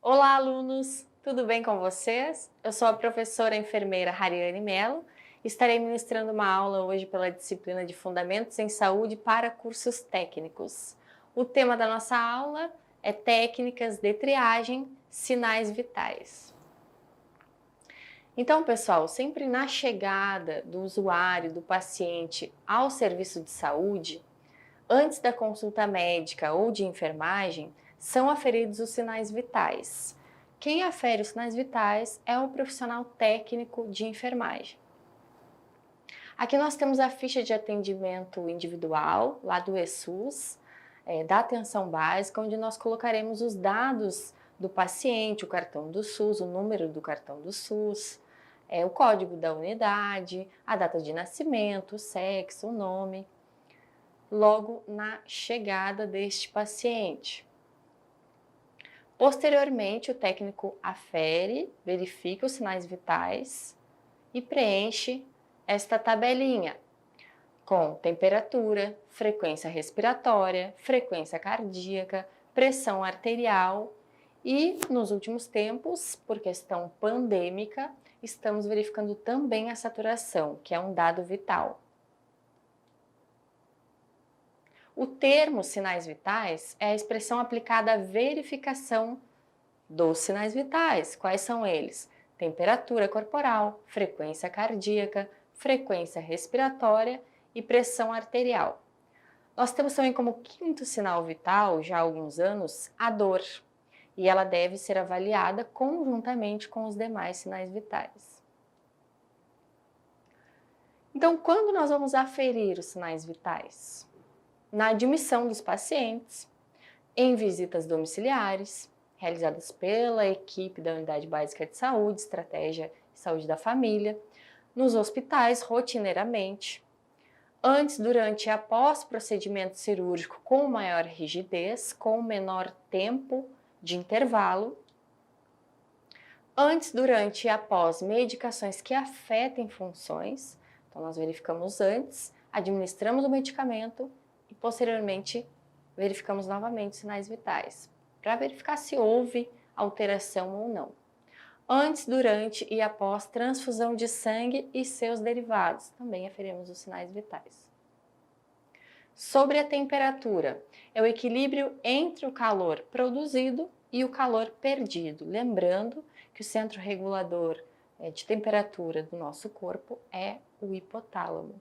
Olá, alunos! Tudo bem com vocês? Eu sou a professora enfermeira Hariane Mello. Estarei ministrando uma aula hoje pela disciplina de Fundamentos em Saúde para cursos técnicos. O tema da nossa aula é Técnicas de triagem, sinais vitais. Então, pessoal, sempre na chegada do usuário, do paciente ao serviço de saúde, antes da consulta médica ou de enfermagem, são aferidos os sinais vitais. Quem afere os sinais vitais é o profissional técnico de enfermagem. Aqui nós temos a ficha de atendimento individual, lá do ESUS, da atenção básica, onde nós colocaremos os dados do paciente, o cartão do SUS, o número do cartão do SUS, o código da unidade, a data de nascimento, o sexo, o nome, logo na chegada deste paciente. Posteriormente, o técnico afere, verifica os sinais vitais e preenche esta tabelinha com temperatura, frequência respiratória, frequência cardíaca, pressão arterial e, nos últimos tempos, por questão pandêmica, estamos verificando também a saturação, que é um dado vital. O termo sinais vitais é a expressão aplicada à verificação dos sinais vitais. Quais são eles? Temperatura corporal, frequência cardíaca, frequência respiratória e pressão arterial. Nós temos também como quinto sinal vital, já há alguns anos, a dor, e ela deve ser avaliada conjuntamente com os demais sinais vitais. Então, quando nós vamos aferir os sinais vitais? Na admissão dos pacientes, em visitas domiciliares, realizadas pela equipe da Unidade Básica de Saúde, Estratégia de Saúde da Família, nos hospitais, rotineiramente, antes, durante e após procedimento cirúrgico com maior rigidez, com menor tempo de intervalo, antes, durante e após medicações que afetem funções, então nós verificamos antes, administramos o medicamento e posteriormente verificamos novamente os sinais vitais, para verificar se houve alteração ou não. Antes, durante e após transfusão de sangue e seus derivados, também aferimos os sinais vitais. Sobre a temperatura, é o equilíbrio entre o calor produzido e o calor perdido. Lembrando que o centro regulador de temperatura do nosso corpo é o hipotálamo.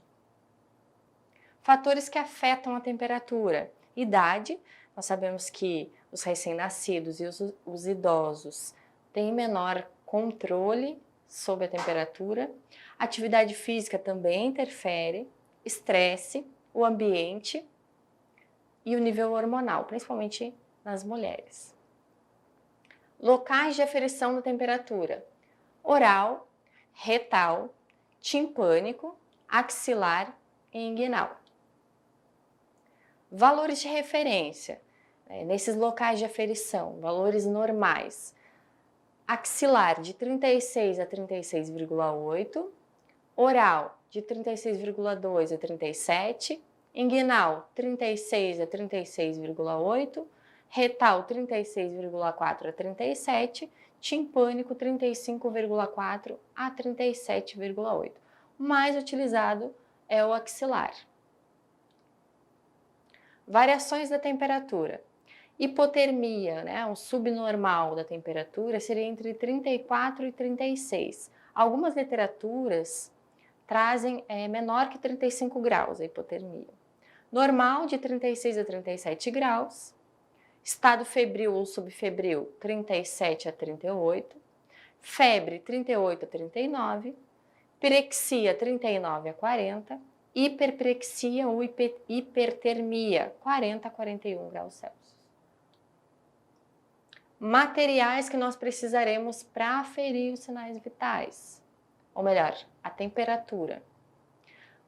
Fatores que afetam a temperatura. Idade, nós sabemos que os recém-nascidos e os idosos têm menor controle sobre a temperatura. Atividade física também interfere, estresse, o ambiente e o nível hormonal, principalmente nas mulheres. Locais de aferição da temperatura: oral, retal, timpânico, axilar e inguinal. Valores de referência, nesses locais de aferição, valores normais. Axilar de 36 a 36,8, oral de 36,2 a 37, inguinal 36 a 36,8, retal 36,4 a 37, timpânico 35,4 a 37,8. O mais utilizado é o axilar. Variações da temperatura. Hipotermia, um subnormal da temperatura, seria entre 34 e 36. Algumas literaturas trazem menor que 35 graus a hipotermia. Normal de 36 a 37 graus. Estado febril ou subfebril, 37 a 38. Febre, 38 a 39. Pirexia, 39 a 40. Hiperprexia ou hipertermia, 40 a 41 graus Celsius. Materiais que nós precisaremos para aferir os sinais vitais, ou melhor, a temperatura.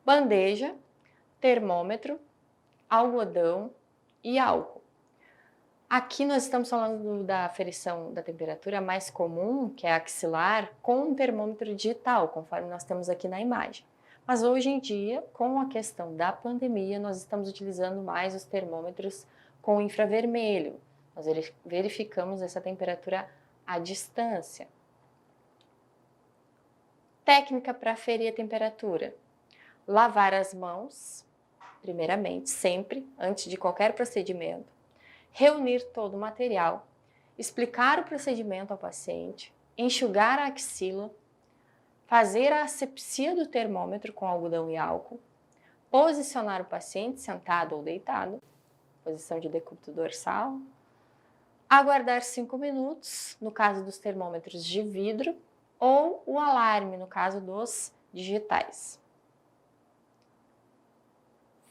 Bandeja, termômetro, algodão e álcool. Aqui nós estamos falando da aferição da temperatura mais comum, que é a axilar, com um termômetro digital, conforme nós temos aqui na imagem. Mas hoje em dia, com a questão da pandemia, nós estamos utilizando mais os termômetros com infravermelho. Nós verificamos essa temperatura à distância. Técnica para aferir a temperatura: lavar as mãos, primeiramente, sempre, antes de qualquer procedimento, reunir todo o material, explicar o procedimento ao paciente, enxugar a axila, fazer a asepsia do termômetro com algodão e álcool, posicionar o paciente sentado ou deitado, posição de decúbito dorsal, aguardar 5 minutos, no caso dos termômetros de vidro, ou o alarme, no caso dos digitais.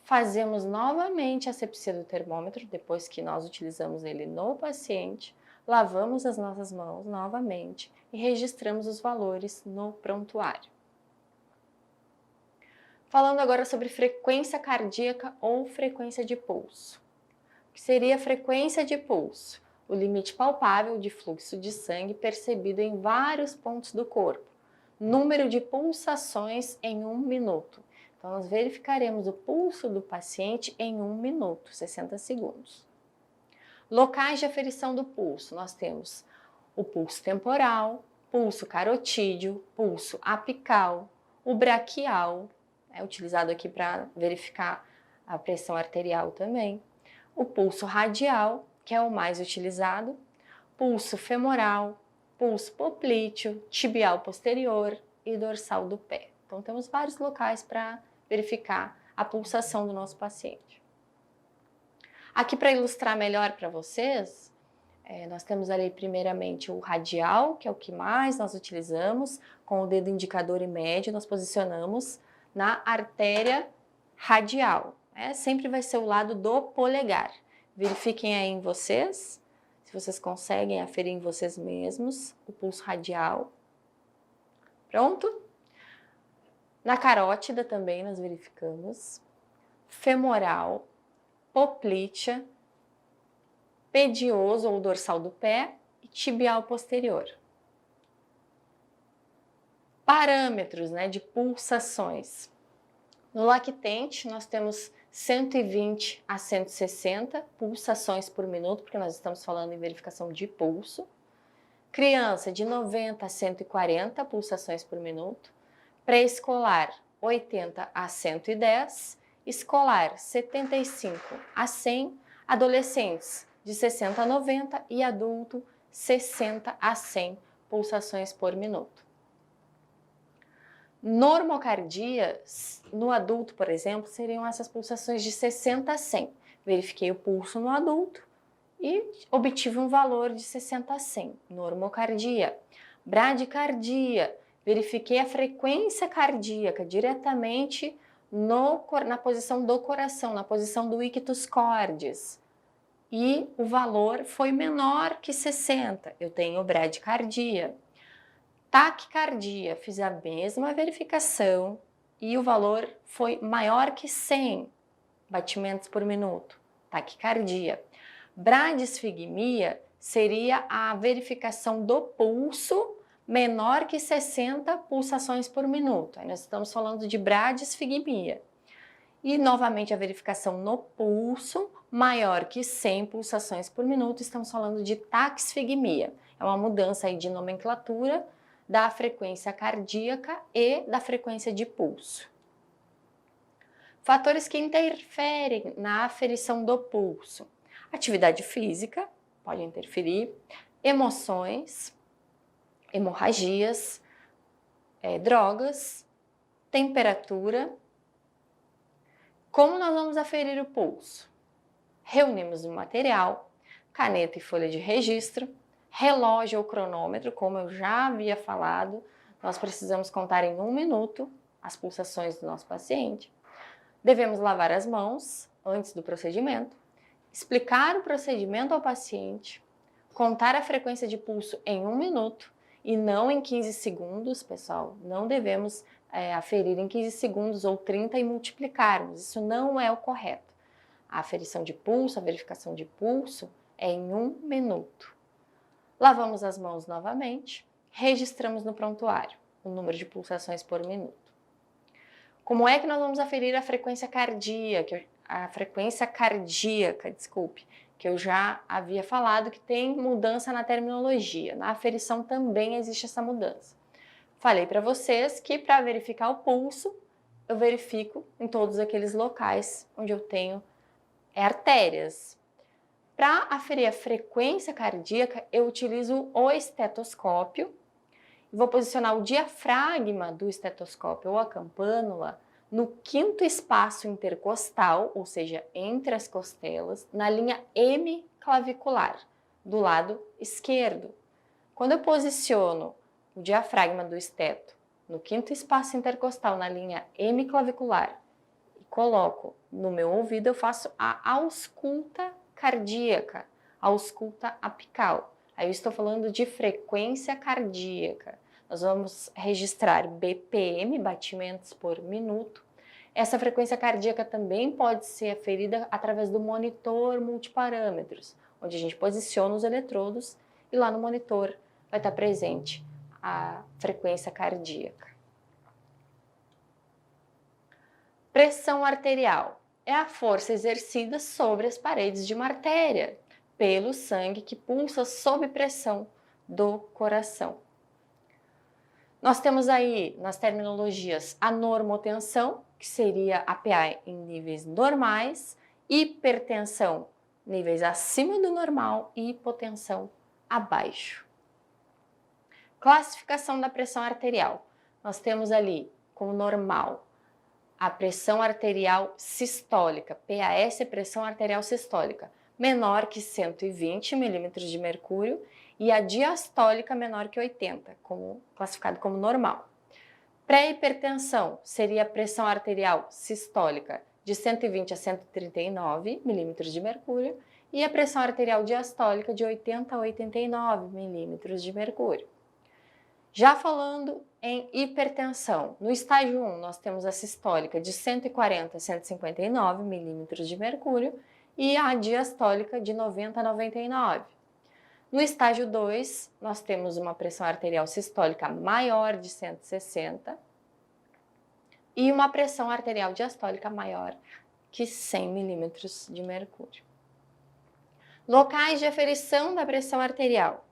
Fazemos novamente a asepsia do termômetro, depois que nós utilizamos ele no paciente, lavamos as nossas mãos novamente e registramos os valores no prontuário. Falando agora sobre frequência cardíaca ou frequência de pulso. O que seria a frequência de pulso? O limite palpável de fluxo de sangue percebido em vários pontos do corpo. Número de pulsações em 1 minuto. Então, nós verificaremos o pulso do paciente em 1 minuto, 60 segundos. Locais de aferição do pulso, nós temos o pulso temporal, pulso carotídeo, pulso apical, o braquial, utilizado aqui para verificar a pressão arterial também, o pulso radial, que é o mais utilizado, pulso femoral, pulso poplíteo, tibial posterior e dorsal do pé. Então, temos vários locais para verificar a pulsação do nosso paciente. Aqui, para ilustrar melhor para vocês, nós temos ali primeiramente o radial, que é o que mais nós utilizamos, com o dedo indicador e médio nós posicionamos na artéria radial. Sempre vai ser o lado do polegar. Verifiquem aí em vocês, se vocês conseguem aferir em vocês mesmos o pulso radial. Pronto? Na carótida também nós verificamos, femoral, poplítea, pedioso ou dorsal do pé e tibial posterior. Parâmetros, de pulsações. No lactente, nós temos 120 a 160 pulsações por minuto, porque nós estamos falando em verificação de pulso. Criança, de 90 a 140 pulsações por minuto. Pré-escolar, 80 a 110. Escolar, 75 a 100. Adolescentes, de 60 a 90. E adulto, 60 a 100 pulsações por minuto. Normocardia, no adulto, por exemplo, seriam essas pulsações de 60 a 100. Verifiquei o pulso no adulto e obtive um valor de 60 a 100. Normocardia. Bradicardia, verifiquei a frequência cardíaca diretamente na posição do coração, na posição do ictus cordis. E o valor foi menor que 60. Eu tenho bradicardia. Taquicardia, fiz a mesma verificação e o valor foi maior que 100 batimentos por minuto. Taquicardia. Bradisfigmia seria a verificação do pulso menor que 60 pulsações por minuto. Aí nós estamos falando de bradisfigmia. E novamente a verificação no pulso maior que 100 pulsações por minuto, estamos falando de taquisfigmia. É uma mudança aí de nomenclatura da frequência cardíaca e da frequência de pulso. Fatores que interferem na aferição do pulso. Atividade física pode interferir, emoções, hemorragias, drogas, temperatura. Como nós vamos aferir o pulso? Reunimos o material, caneta e folha de registro, relógio ou cronômetro, como eu já havia falado, nós precisamos contar em 1 minuto as pulsações do nosso paciente. Devemos lavar as mãos antes do procedimento, explicar o procedimento ao paciente, contar a frequência de pulso em 1 minuto e não em 15 segundos, pessoal. Não devemos aferir em 15 segundos ou 30 e multiplicarmos. Isso não é o correto. A aferição de pulso, a verificação de pulso é em 1 minuto. Lavamos as mãos novamente, registramos no prontuário o número de pulsações por minuto. Como é que nós vamos aferir a frequência cardíaca? Desculpe, que eu já havia falado que tem mudança na terminologia. Na aferição também existe essa mudança. Falei para vocês que para verificar o pulso, eu verifico em todos aqueles locais onde eu tenho artérias. Para aferir a frequência cardíaca, eu utilizo o estetoscópio. Vou posicionar o diafragma do estetoscópio ou a campânula no quinto espaço intercostal, ou seja, entre as costelas, na linha hemiclavicular, do lado esquerdo. Quando eu posiciono o diafragma do esteto no quinto espaço intercostal, na linha hemiclavicular, e coloco no meu ouvido, eu faço a ausculta cardíaca, a ausculta apical. Aí eu estou falando de frequência cardíaca. Nós vamos registrar BPM, batimentos por minuto. Essa frequência cardíaca também pode ser aferida através do monitor multiparâmetros, onde a gente posiciona os eletrodos e lá no monitor vai estar presente a frequência cardíaca. Pressão arterial é a força exercida sobre as paredes de uma artéria pelo sangue que pulsa sob pressão do coração. Nós temos aí, nas terminologias, a normotensão, que seria a PA em níveis normais, hipertensão, níveis acima do normal e hipotensão abaixo. Classificação da pressão arterial. Nós temos ali, como normal, a pressão arterial sistólica, PAS é pressão arterial sistólica, menor que 120 milímetros de mercúrio, e a diastólica menor que 80, classificado como normal. Pré-hipertensão seria a pressão arterial sistólica de 120 a 139 milímetros de mercúrio e a pressão arterial diastólica de 80 a 89 milímetros de mercúrio. Já falando em hipertensão, no estágio 1 nós temos a sistólica de 140 a 159 milímetros de mercúrio e a diastólica de 90 a 99. No estágio 2, nós temos uma pressão arterial sistólica maior de 160 e uma pressão arterial diastólica maior que 100 milímetros de mercúrio. Locais de aferição da pressão arterial.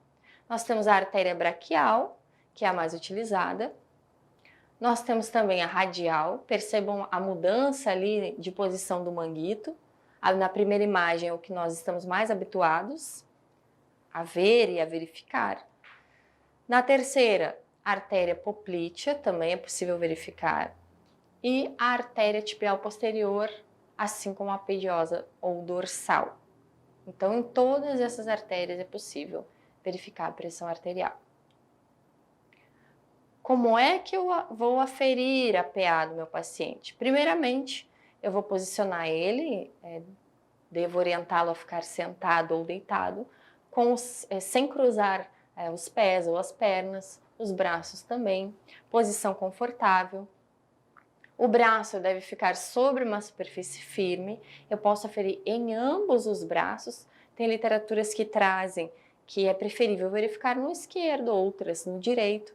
Nós temos a artéria braquial, que é a mais utilizada. Nós temos também a radial, percebam a mudança ali de posição do manguito. Na primeira imagem é o que nós estamos mais habituados a ver e a verificar. Na terceira, a artéria poplítea, também é possível verificar. E a artéria tibial posterior, assim como a pediosa ou dorsal. Então, em todas essas artérias é possível verificar a pressão arterial. Como é que eu vou aferir a PA do meu paciente? Primeiramente, eu vou posicionar ele, devo orientá-lo a ficar sentado ou deitado, sem cruzar os pés ou as pernas, os braços também, posição confortável. O braço deve ficar sobre uma superfície firme, eu posso aferir em ambos os braços, tem literaturas que trazem que é preferível verificar no esquerdo, outras no direito,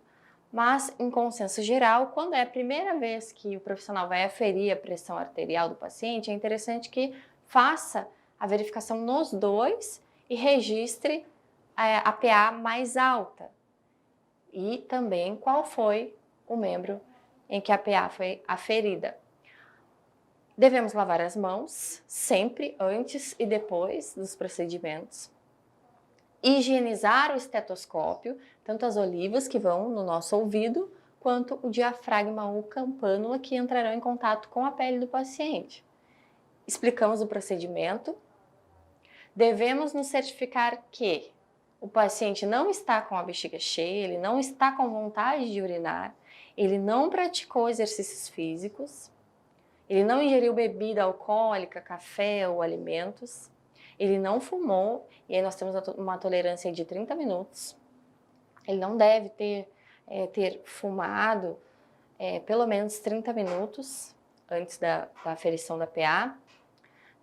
mas em consenso geral, quando é a primeira vez que o profissional vai aferir a pressão arterial do paciente, é interessante que faça a verificação nos dois e registre a PA mais alta e também qual foi o membro em que a PA foi aferida. Devemos lavar as mãos sempre antes e depois dos procedimentos. Higienizar o estetoscópio, tanto as olivas que vão no nosso ouvido, quanto o diafragma ou campânula que entrarão em contato com a pele do paciente. Explicamos o procedimento. Devemos nos certificar que o paciente não está com a bexiga cheia, ele não está com vontade de urinar, ele não praticou exercícios físicos, ele não ingeriu bebida alcoólica, café ou alimentos, ele não fumou, e aí nós temos uma tolerância de 30 minutos. Ele não deve ter fumado pelo menos 30 minutos antes da aferição da PA.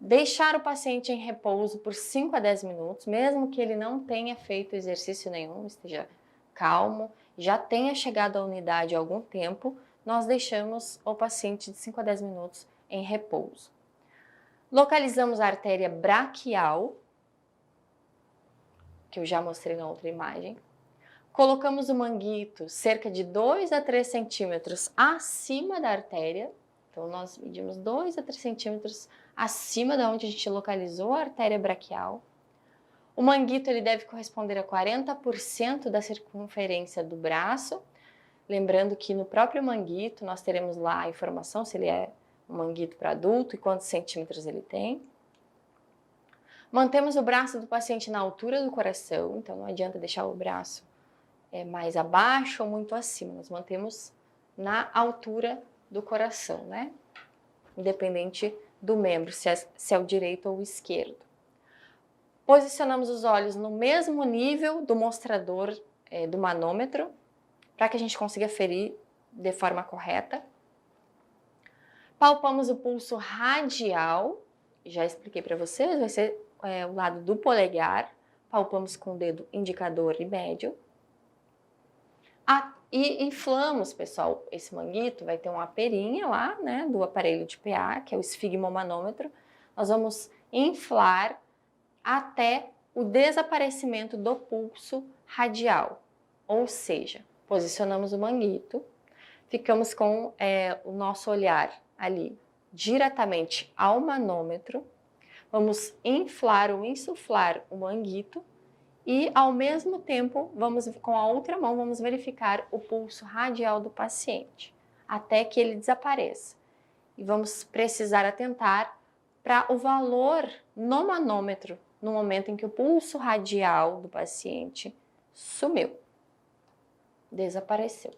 Deixar o paciente em repouso por 5 a 10 minutos, mesmo que ele não tenha feito exercício nenhum, esteja calmo, já tenha chegado à unidade há algum tempo, nós deixamos o paciente de 5 a 10 minutos em repouso. Localizamos a artéria braquial, que eu já mostrei na outra imagem. Colocamos o manguito cerca de 2 a 3 centímetros acima da artéria. Então, nós medimos 2 a 3 centímetros acima da onde a gente localizou a artéria braquial. O manguito ele deve corresponder a 40% da circunferência do braço. Lembrando que no próprio manguito nós teremos lá a informação se ele é um manguito para adulto e quantos centímetros ele tem. Mantemos o braço do paciente na altura do coração, então não adianta deixar o braço mais abaixo ou muito acima. Nós mantemos na altura do coração, né? Independente do membro, se é o direito ou o esquerdo. Posicionamos os olhos no mesmo nível do mostrador do manômetro, para que a gente consiga ferir de forma correta. Palpamos o pulso radial, já expliquei para vocês, vai ser o lado do polegar. Palpamos com o dedo indicador e médio. E inflamos, pessoal, esse manguito vai ter uma perinha lá, né, do aparelho de PA, que é o esfigmomanômetro. Nós vamos inflar até o desaparecimento do pulso radial, ou seja, posicionamos o manguito, ficamos com o nosso olhar ali diretamente ao manômetro, vamos inflar ou insuflar o manguito e ao mesmo tempo, com a outra mão, vamos verificar o pulso radial do paciente, até que ele desapareça. E vamos precisar atentar para o valor no manômetro, no momento em que o pulso radial do paciente sumiu, desapareceu.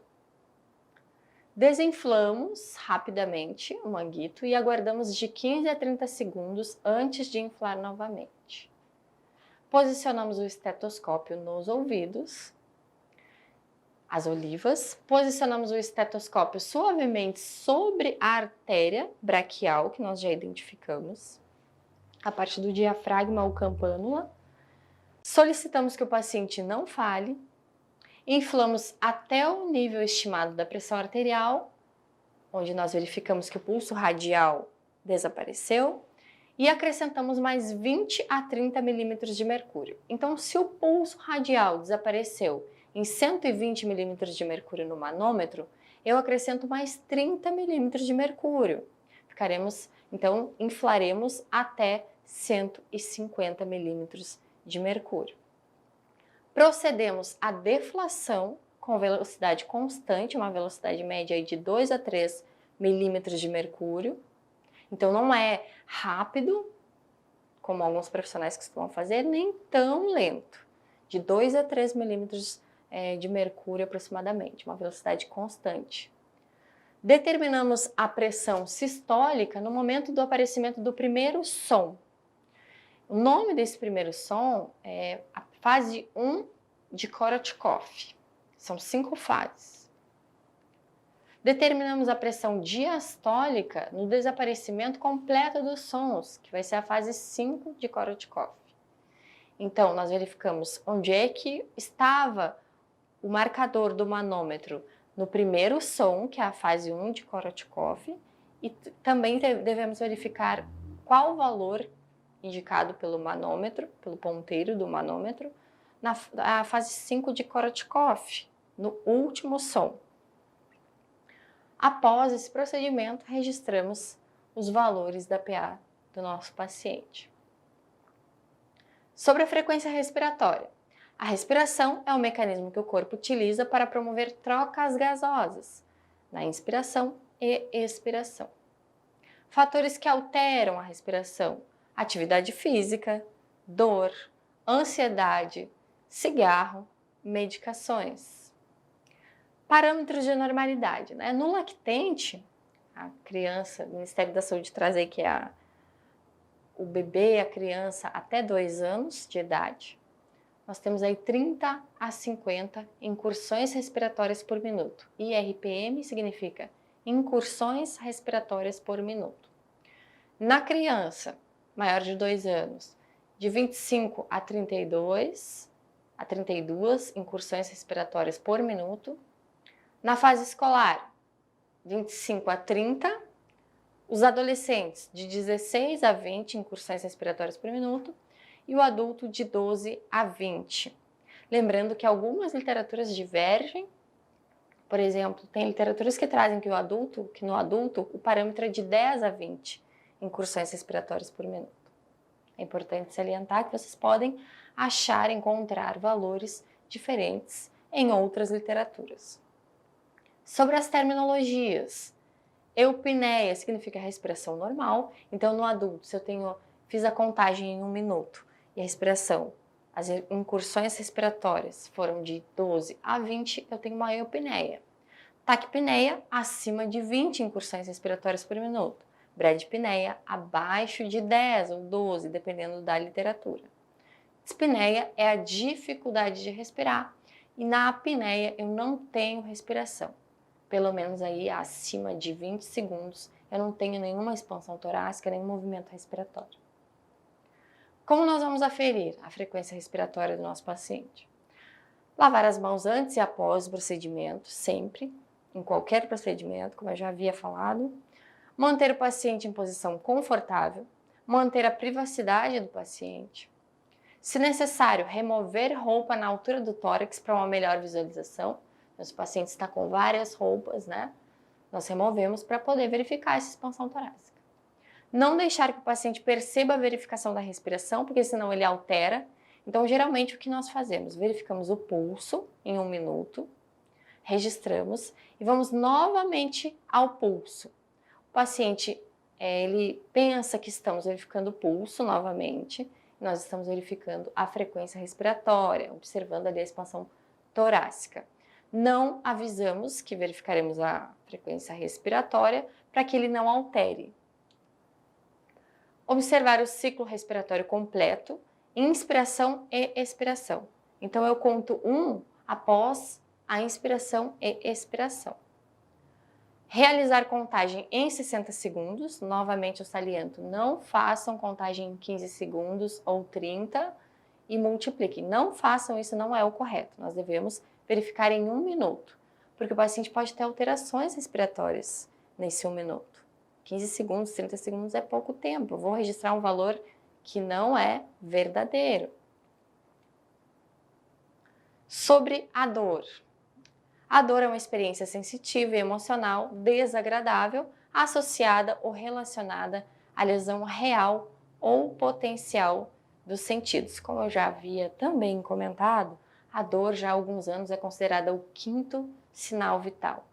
Desinflamos rapidamente o manguito e aguardamos de 15 a 30 segundos antes de inflar novamente. Posicionamos o estetoscópio nos ouvidos, as olivas. Posicionamos o estetoscópio suavemente sobre a artéria braquial, que nós já identificamos, a partir do diafragma ou campânula. Solicitamos que o paciente não fale. Inflamos até o nível estimado da pressão arterial, onde nós verificamos que o pulso radial desapareceu. E acrescentamos mais 20 a 30 milímetros de mercúrio. Então, se o pulso radial desapareceu em 120 milímetros de mercúrio no manômetro, eu acrescento mais 30 milímetros de mercúrio. Então, inflaremos até 150 milímetros de mercúrio. Procedemos à deflação com velocidade constante, uma velocidade média de 2 a 3 milímetros de mercúrio. Então, não é rápido, como alguns profissionais costumam fazer, nem tão lento. De 2 a 3 milímetros de mercúrio aproximadamente, uma velocidade constante. Determinamos a pressão sistólica no momento do aparecimento do primeiro som. O nome desse primeiro som é a fase 1 de Korotkov. São 5 fases. Determinamos a pressão diastólica no desaparecimento completo dos sons, que vai ser a fase 5 de Korotkov. Então, nós verificamos onde é que estava o marcador do manômetro no primeiro som, que é a fase 1 de Korotkov, e também devemos verificar qual o valor indicado pelo manômetro, pelo ponteiro do manômetro, na fase 5 de Korotkov, no último som. Após esse procedimento, registramos os valores da PA do nosso paciente. Sobre a frequência respiratória. A respiração é um mecanismo que o corpo utiliza para promover trocas gasosas na inspiração e expiração. Fatores que alteram a respiração: atividade física, dor, ansiedade, cigarro, medicações. Parâmetros de normalidade, né? No lactente, a criança, o Ministério da Saúde traz aí que é o bebê, a criança até 2 anos de idade, nós temos aí 30 a 50 incursões respiratórias por minuto. IRPM significa incursões respiratórias por minuto. Na criança maior de 2 anos, de 25 a 32 incursões respiratórias por minuto. Na fase escolar, 25 a 30. Os adolescentes, de 16 a 20 incursões respiratórias por minuto. E o adulto, de 12 a 20. Lembrando que algumas literaturas divergem. Por exemplo, tem literaturas que trazem que no adulto o parâmetro é de 10 a 20 incursões respiratórias por minuto. É importante salientar que vocês podem encontrar valores diferentes em outras literaturas. Sobre as terminologias, eupneia significa respiração normal, então no adulto, se eu fiz a contagem em 1 minuto e a respiração, as incursões respiratórias foram de 12 a 20, eu tenho uma eupneia. Taquipneia, acima de 20 incursões respiratórias por minuto. Bradipneia, abaixo de 10 ou 12, dependendo da literatura. Dispneia é a dificuldade de respirar. E na apneia eu não tenho respiração. Pelo menos aí acima de 20 segundos eu não tenho nenhuma expansão torácica, nenhum movimento respiratório. Como nós vamos aferir a frequência respiratória do nosso paciente? Lavar as mãos antes e após o procedimento, sempre, em qualquer procedimento, como eu já havia falado. Manter o paciente em posição confortável, manter a privacidade do paciente. Se necessário, remover roupa na altura do tórax para uma melhor visualização. Os pacientes estão com várias roupas, né? Nós removemos para poder verificar essa expansão torácica. Não deixar que o paciente perceba a verificação da respiração, porque senão ele altera. Então, geralmente, o que nós fazemos? Verificamos o pulso em 1 minuto, registramos e vamos novamente ao pulso. O paciente, ele pensa que estamos verificando o pulso novamente, nós estamos verificando a frequência respiratória, observando ali a expansão torácica. Não avisamos que verificaremos a frequência respiratória para que ele não altere. Observar o ciclo respiratório completo, inspiração e expiração. Então, eu conto 1 após a inspiração e expiração. Realizar contagem em 60 segundos, novamente eu saliento, não façam contagem em 15 segundos ou 30 e multipliquem. Não façam isso, não é o correto. Nós devemos verificar em 1 minuto, porque o paciente pode ter alterações respiratórias nesse 1 minuto. 15 segundos, 30 segundos é pouco tempo, eu vou registrar um valor que não é verdadeiro. Sobre a dor. A dor é uma experiência sensitiva e emocional desagradável associada ou relacionada à lesão real ou potencial dos sentidos. Como eu já havia também comentado, a dor já há alguns anos é considerada o 5º sinal vital.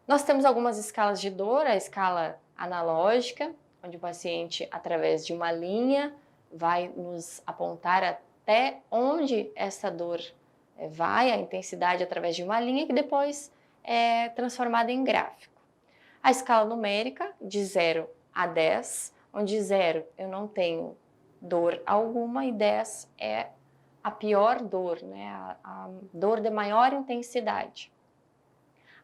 Nós temos algumas escalas de dor, a escala analógica, onde o paciente, através de uma linha, vai nos apontar até onde essa dor vai, a intensidade através de uma linha que depois é transformada em gráfico. A escala numérica, de 0 a 10, onde 0 eu não tenho dor alguma e 10 é a pior dor, né? a dor de maior intensidade.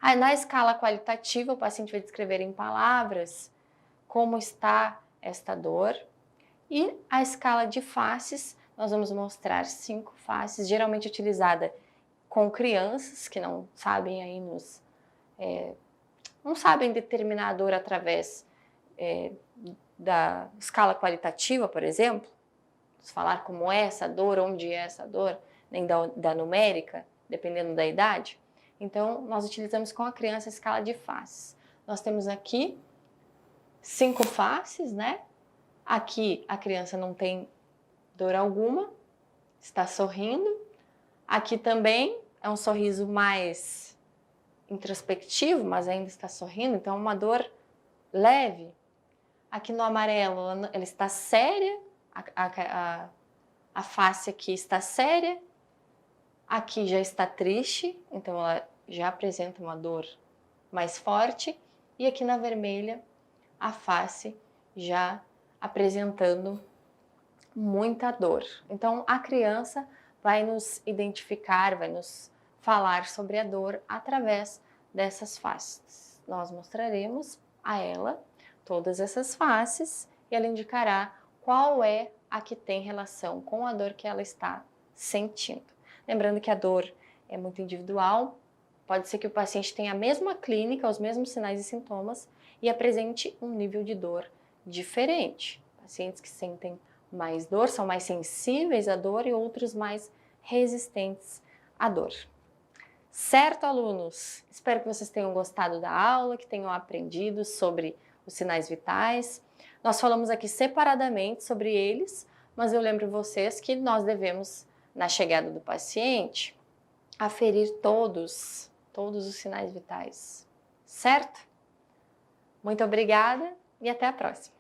Aí, na escala qualitativa, o paciente vai descrever em palavras como está esta dor. E a escala de faces, nós vamos mostrar 5 faces, geralmente utilizada com crianças que não sabem não sabem determinar a dor através da escala qualitativa, por exemplo. Falar como é essa dor, onde é essa dor, nem da numérica, dependendo da idade. Então, nós utilizamos com a criança a escala de faces. Nós temos aqui 5 faces, né? Aqui a criança não tem dor alguma, está sorrindo. Aqui também é um sorriso mais introspectivo, mas ainda está sorrindo, então é uma dor leve. Aqui no amarelo ela está séria, a face aqui está séria. Aqui já está triste, então ela já apresenta uma dor mais forte. E aqui na vermelha, a face já apresentando muita dor. Então, a criança vai nos identificar, vai nos falar sobre a dor através dessas faces. Nós mostraremos a ela todas essas faces e ela indicará qual é a que tem relação com a dor que ela está sentindo. Lembrando que a dor é muito individual, Pode ser que o paciente tenha a mesma clínica, os mesmos sinais e sintomas e apresente um nível de dor diferente. Pacientes que sentem mais dor são mais sensíveis à dor e outros mais resistentes à dor. Certo, alunos? Espero que vocês tenham gostado da aula, que tenham aprendido sobre os sinais vitais. Nós falamos aqui separadamente sobre eles, mas eu lembro vocês que nós devemos, na chegada do paciente, aferir todos os sinais vitais. Certo? Muito obrigada e até a próxima!